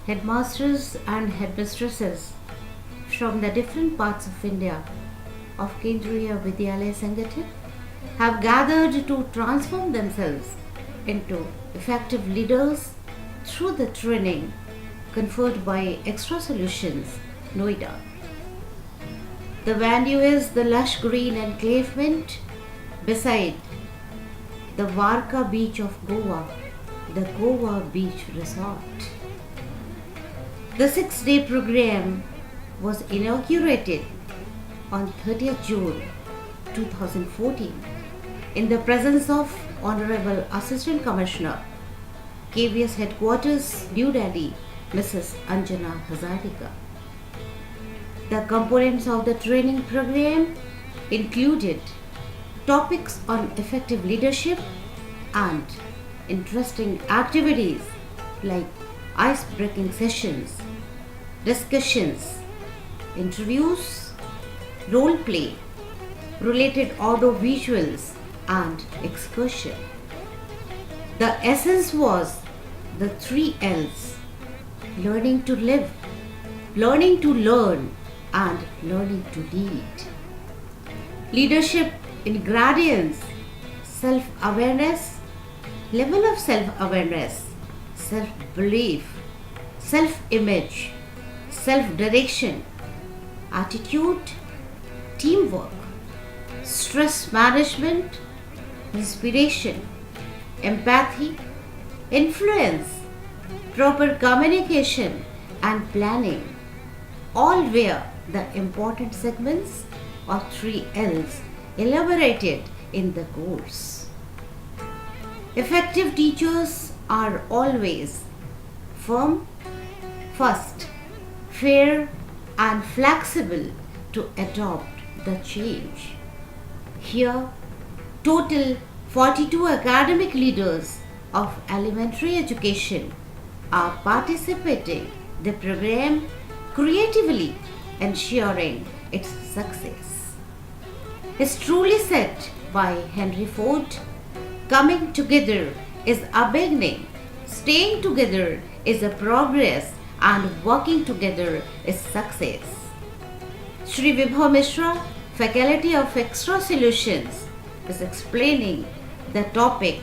headmasters and headmistresses from the different parts of India of Kendriya Vidyalaya Sangathan have gathered to transform themselves into effective leaders through the training conferred by Extra Solutions, Noida. The venue is the lush green enclavement beside the Varka beach of Goa, the Goa Beach Resort. The 6-day program was inaugurated on 30th June 2014 in the presence of Honorable Assistant Commissioner, KVS Headquarters, New Delhi, Mrs. Anjana Hazarika. The components of the training program included topics on effective leadership and interesting activities like ice-breaking sessions, discussions, interviews, role play, related audio visuals, and excursion. The essence was the 3 L's: learning to live, learning to learn, and learning to lead. Leadership ingredients: self-awareness, level of self-awareness, self-belief, self-image, self-direction, attitude, teamwork, stress management, inspiration, empathy, influence, proper communication, and planning. All were the important segments of 3 L's elaborated in the course. Effective teachers are always firm, first, fair, and flexible to adopt the change. Here, total 42 academic leaders of elementary education are participating the program creatively, ensuring its success. It's truly said by Henry Ford, coming together is a beginning, staying together is a progress, and working together is success. Shri Vibhav Mishra, Faculty of Extra Solutions, is explaining the topic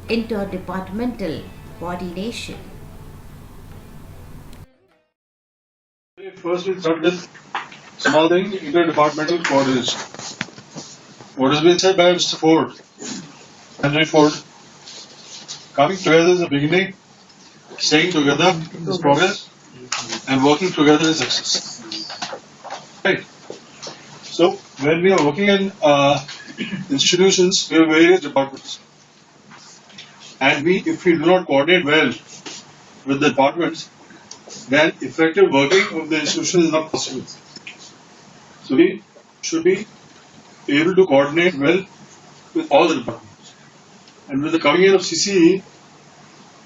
interdepartmental coordination. First, we start with small thing, interdepartmental coordination. What has been said by Mr. Ford, Henry Ford, coming together is the beginning, staying together is progress, and working together is success. Right. So, when we are working in institutions, we have various departments. And if we do not coordinate well with the departments, then effective working of the institution is not possible. So we should be able to coordinate well with all the departments. And with the coming in of CCE,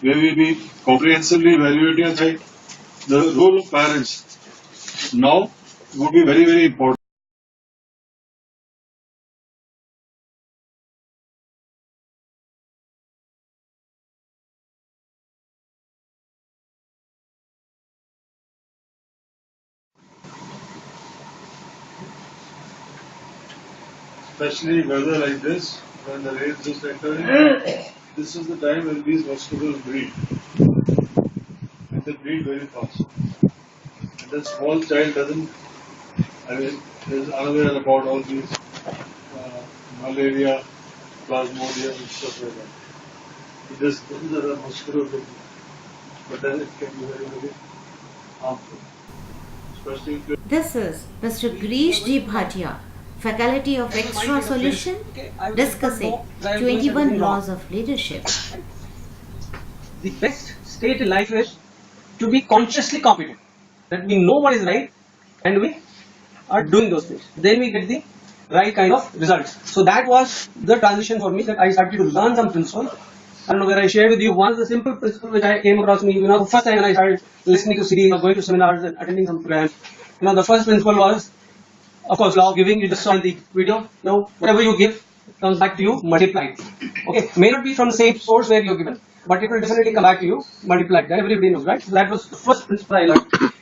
where we will be comprehensively evaluating the role of parents now would be very, very important. Especially weather like this, when the rain just entering, this is the time when these mosquitoes breed. And they breed very fast. And the small child doesn't, is unaware about all these malaria, plasmodium, and stuff like that. This is a mosquito thing. But then it can be very, very harmful. Especially if This is Mr. Girish G. Bhatia, Faculty of Extra Solution, discussing 21 laws of leadership. The best state in life is to be consciously competent. That we know what is right and we are doing those things. Then we get the right kind of results. So that was the transition for me, that I started to learn some principles. I don't know where I shared with you one of the simple principles which I came across me, the first time when I started listening to CDs or going to seminars and attending some programs. The first principle was, of course, law of giving. You just saw in the video. Whatever you give comes back to you multiplied. Okay, may not be from the same source where you're given, but it will definitely come back to you multiplied. That everybody knows, right? So that was the first principle I learned.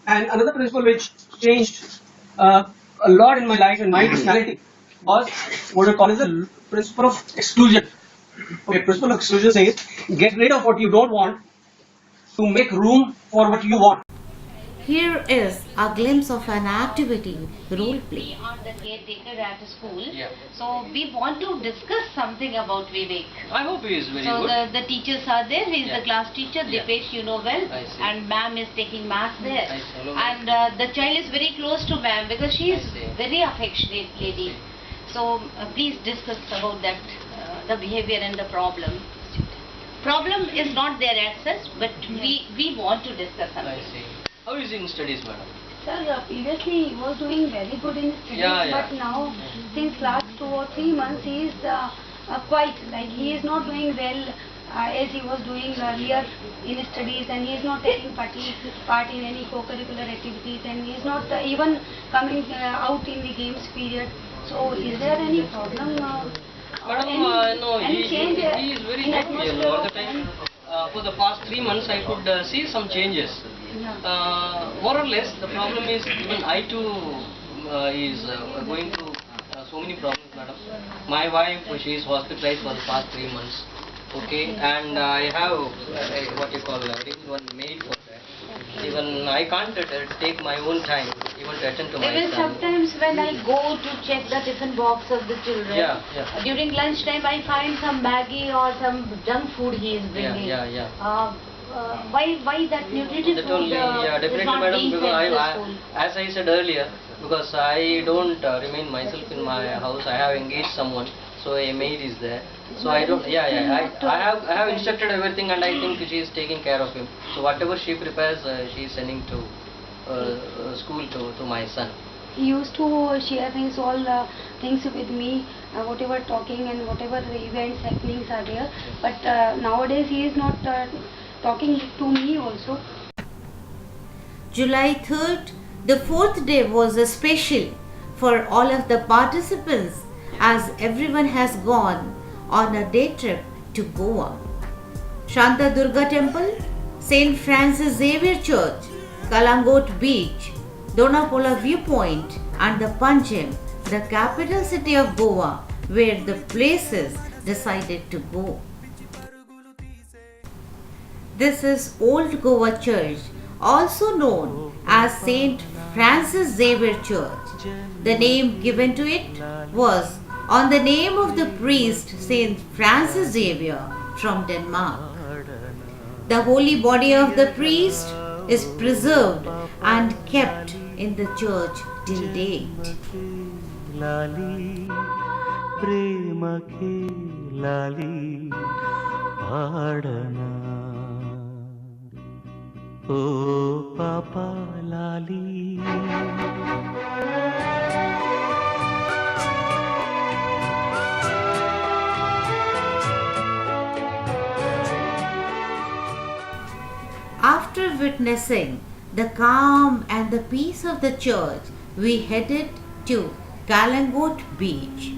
And another principle which changed a lot in my life and my personality was what I call as the principle of exclusion. Okay, principle of exclusion says get rid of what you don't want to make room for what you want. Here is a glimpse of an activity role play. We are the caretaker at school. Yeah. So we want to discuss something about Vivek. I hope he is very So good. the teachers are there. He is Yeah. the class teacher. Yeah. Dipesh, you know well. I see. And ma'am is taking maths there. I see. Hello, And the child is very close to ma'am because she is I see. very affectionate lady. So please discuss about that, the behavior and the problem. Problem is not there as such, but we want to discuss I something. see. How is he in studies, madam? Sir, previously he was doing very good in studies, Yeah, yeah. but now since last 2 or 3 months he is quite like he is not doing well as he was doing earlier in studies, and he is not taking part in any co-curricular activities, and he is not even coming out in the games period. So is there any problem? Madam, no, any he change is very in happy atmosphere all the of time. For the past 3 months, I could see some changes. Yeah. More or less, the problem is even I too is going through so many problems, madam. My wife, she is hospitalized for the past 3 months. Okay, and I have what you call one maid for that. Even I can't take my own time even to attend to my Even son. sometimes when I go to check the tiffin box of the children, Yeah, yeah. during lunchtime I find some Maggie or some junk food he is bringing. Yeah. Why that nutritive That food only, yeah, is definitely, not madam, being because fed to the I, school? as I said earlier, because I don't remain myself in my house, I have engaged someone, so a maid is there. So I don't, I have instructed everything, and I think she is taking care of him. So whatever she prepares, she is sending to school to my son. He used to share things, all things with me, whatever talking and whatever events happenings are there. But nowadays he is not talking to me also. July 3rd, the fourth day, was special for all of the participants as everyone has gone on a day trip to Goa. Shanta Durga Temple, St. Francis Xavier Church, Kalangot Beach, Dona Paula Viewpoint and the Panjim, the capital city of Goa, were the places decided to go. This is Old Goa Church, also known as St. Francis Xavier Church. The name given to it was on the name of the priest St. Francis Xavier from Denmark. The holy body of the priest is preserved and kept in the church till date. लाली प्रेम की लाली पाडना ओ पापा लाली After witnessing the calm and the peace of the church, we headed to Kalangot Beach.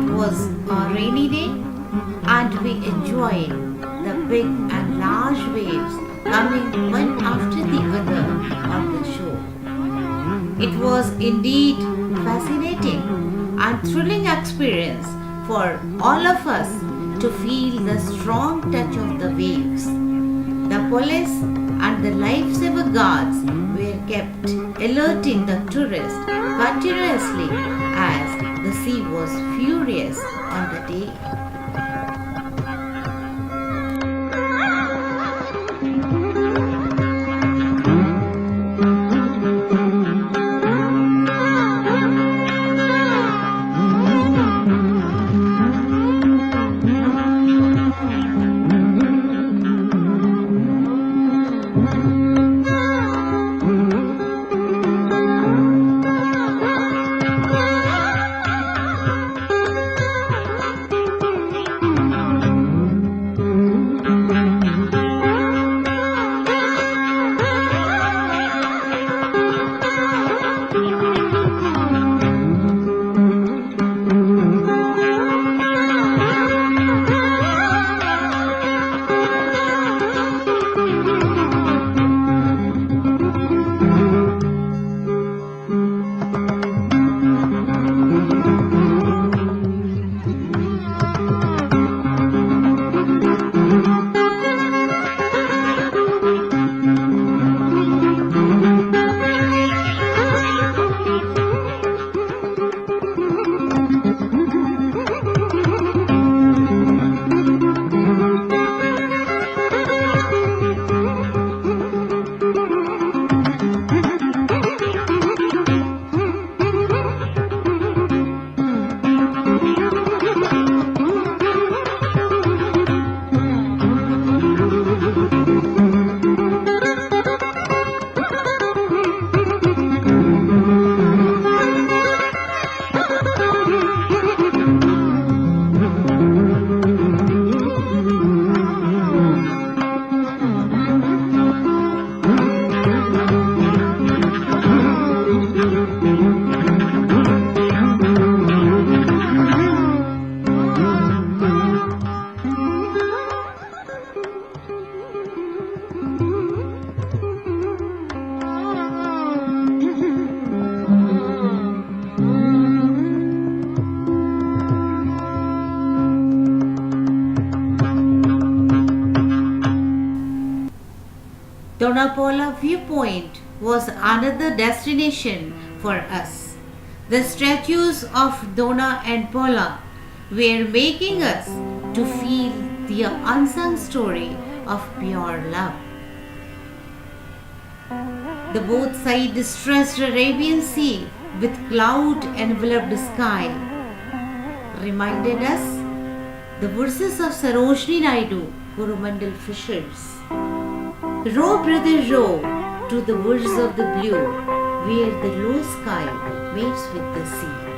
It was a rainy day and we enjoyed the big and large waves coming one after the other on the shore. It was indeed fascinating and thrilling experience for all of us to feel the strong touch of the waves. The police and the lifesaver guards were kept alerting the tourists continuously as the sea was furious on the day. Dona Paula viewpoint was another destination for us. The statues of Dona and Paula were making us to feel the unsung story of pure love. The both sides stretched Arabian Sea with cloud enveloped sky reminded us the verses of Sarojini Naidu, Coromandel Fishers. Row, brother, row to the woods of the blue, where the low sky meets with the sea.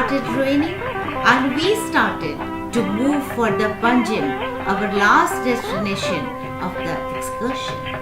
started raining and we started to move for the Panjim, our last destination of the excursion.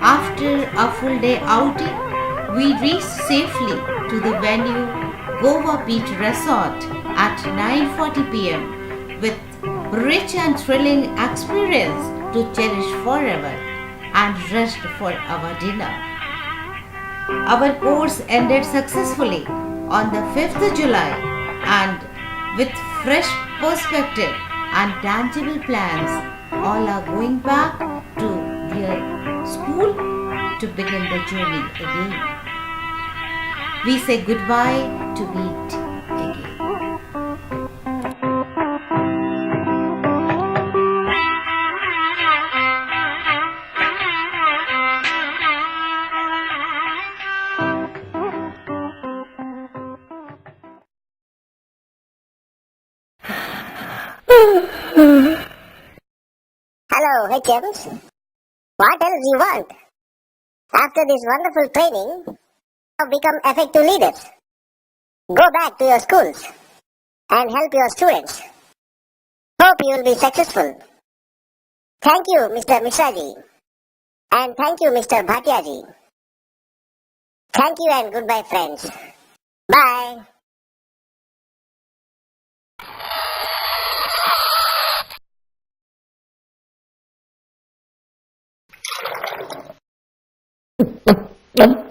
After a full day outing, we reached safely to the venue Goa Beach Resort at 9:40 p.m. with rich and thrilling experience to cherish forever and rest for our dinner. Our course ended successfully on the 5th of July and with fresh perspective and tangible plans, all are going back to their school to begin the journey again. We say goodbye to meet again. Hello, HMs. What else you want? After this wonderful training, now become effective leaders. Go back to your schools and help your students. Hope you will be successful. Thank you, Mr. Mishraji. And thank you, Mr. Bhatiaji. Thank you and goodbye, friends. Bye. Yep.